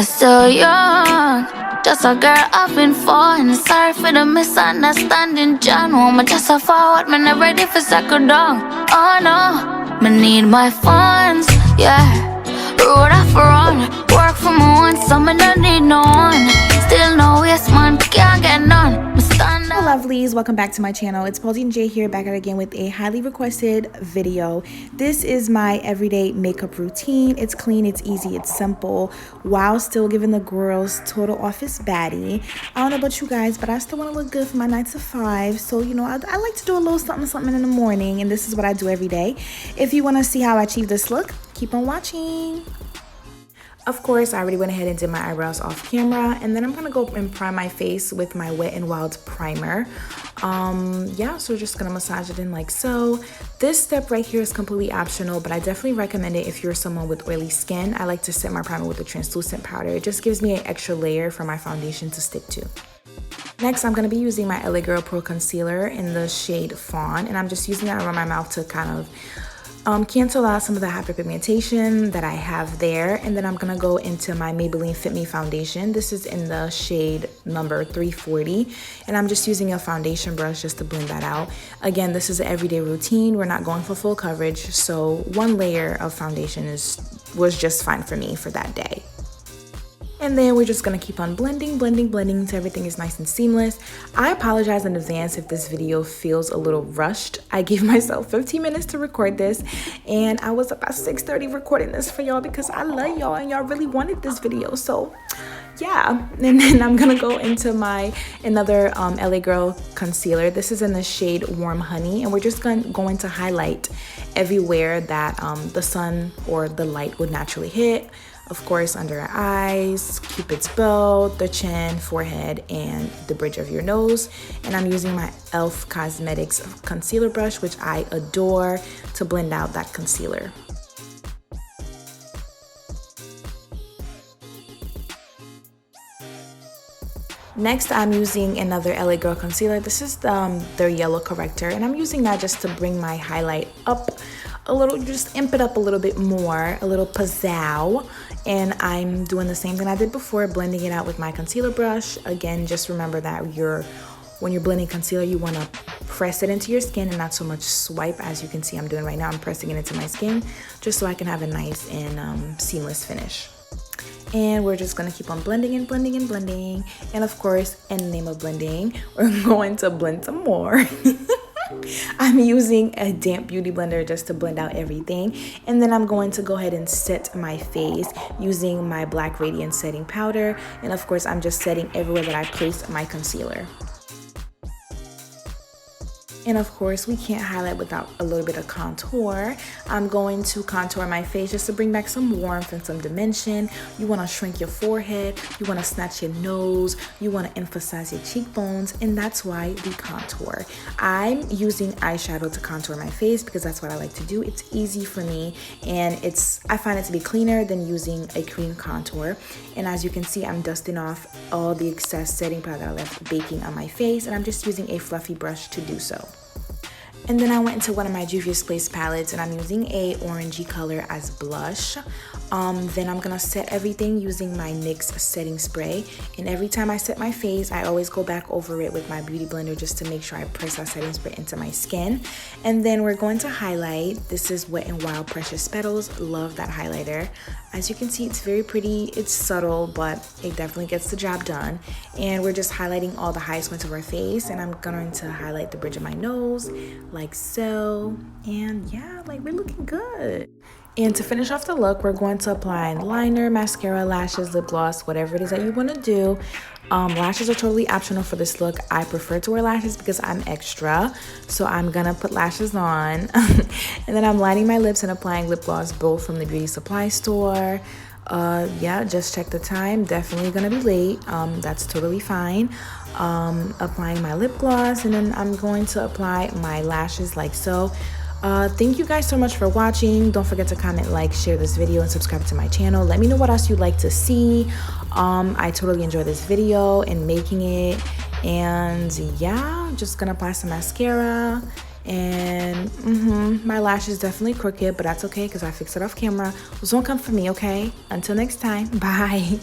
Still young, just a girl I've been falling. Sorry for the misunderstanding, John. Woman, just a forward, man, I'm ready for second down. Oh no, me need my funds, yeah. Road off run, work for my own, so me don't need no one. Still no waste, man, can't get none. Me stand Hello lovelies, welcome back to my channel. It's Pauline J here, back at it again with a highly requested video. This is my everyday makeup routine. It's clean, it's easy, it's simple, while still giving the girls total office baddie. I don't know about you guys, but I still want to look good for my 9 to 5. So, you know, I like to do a little something in the morning, and this is what I do every day. If you want to see how I achieve this look, keep on watching. Of course, I already went ahead and did my eyebrows off camera, and then I'm gonna go and prime my face with my Wet n Wild primer. Yeah, so we're just gonna massage it in like so. This step right here is completely optional, but I definitely recommend it if you're someone with oily skin. I like to set my primer with a translucent powder. It just gives me an extra layer for my foundation to stick to. Next, I'm going to be using my LA Girl Pro Concealer in the shade Fawn, and I'm just using that around my mouth to kind of cancel out some of the hyperpigmentation that I have there. And then I'm gonna go into my Maybelline FIT ME foundation. This is in the shade number 340, and I'm just using a foundation brush just to blend that out. Again, this is an everyday routine. We're not going for full coverage, so one layer of foundation was just fine for me for that day. And then we're just gonna keep on blending until everything is nice and seamless. I apologize in advance if this video feels a little rushed. I gave myself 15 minutes to record this, and I was up at 6:30 recording this for y'all because I love y'all and y'all really wanted this video. So yeah, and then I'm gonna go into my another LA Girl concealer. This is in the shade Warm Honey, and we're just going to highlight everywhere that the sun or the light would naturally hit. Of course, under our eyes, Cupid's bow, the chin, forehead, and the bridge of your nose. And I'm using my e.l.f. Cosmetics concealer brush, which I adore, to blend out that concealer. Next, I'm using another LA Girl concealer. This is their yellow corrector, and I'm using that just to bring my highlight up a little, just imp it up a little bit more, a little pizzazz. And I'm doing the same thing I did before, blending it out with my concealer brush. Again, just remember that when you're blending concealer, you want to press it into your skin and not so much swipe. As you can see I'm doing right now, I'm pressing it into my skin just so I can have a nice and seamless finish. And we're just gonna keep on blending and blending and blending. And of course, in the name of blending, we're going to blend some more. I'm using a damp beauty blender just to blend out everything. And then I'm going to go ahead and set my face using my black Radiance setting powder. And of course, I'm just setting everywhere that I place my concealer. And of course, we can't highlight without a little bit of contour. I'm going to contour my face just to bring back some warmth and some dimension. You want to shrink your forehead, you want to snatch your nose, you want to emphasize your cheekbones, and that's why we contour. I'm using eyeshadow to contour my face because that's what I like to do. It's easy for me, and I find it to be cleaner than using a cream contour. And as you can see, I'm dusting off all the excess setting powder that I left baking on my face, and I'm just using a fluffy brush to do so. And then I went into one of my Juvia's Place palettes, and I'm using a orangey color as blush. Then I'm gonna set everything using my NYX setting spray. And every time I set my face, I always go back over it with my beauty blender just to make sure I press that setting spray into my skin. And then we're going to highlight. This is Wet n Wild Precious Petals. Love that highlighter. As you can see, it's very pretty. It's subtle, but it definitely gets the job done. And we're just highlighting all the highest points of our face. And I'm going to highlight the bridge of my nose like so. And yeah, like we're looking good. And to finish off the look, we're going to apply liner, mascara, lashes, lip gloss, whatever it is that you want to do. Lashes are totally optional for this look. I prefer to wear lashes because I'm extra, so I'm gonna put lashes on. And then I'm lining my lips and applying lip gloss, both from the beauty supply store. Yeah, just check the time. Definitely gonna be late. That's totally fine. Applying my lip gloss, and then I'm going to apply my lashes like so. Thank you guys so much for watching. Don't forget to comment, like, share this video, and subscribe to my channel. Let me know what else you'd like to see. I totally enjoyed this video and making it. And yeah, just gonna apply some mascara. And my lash is definitely crooked, but that's okay because I fixed it off camera. So don't come for me, okay? Until next time, bye.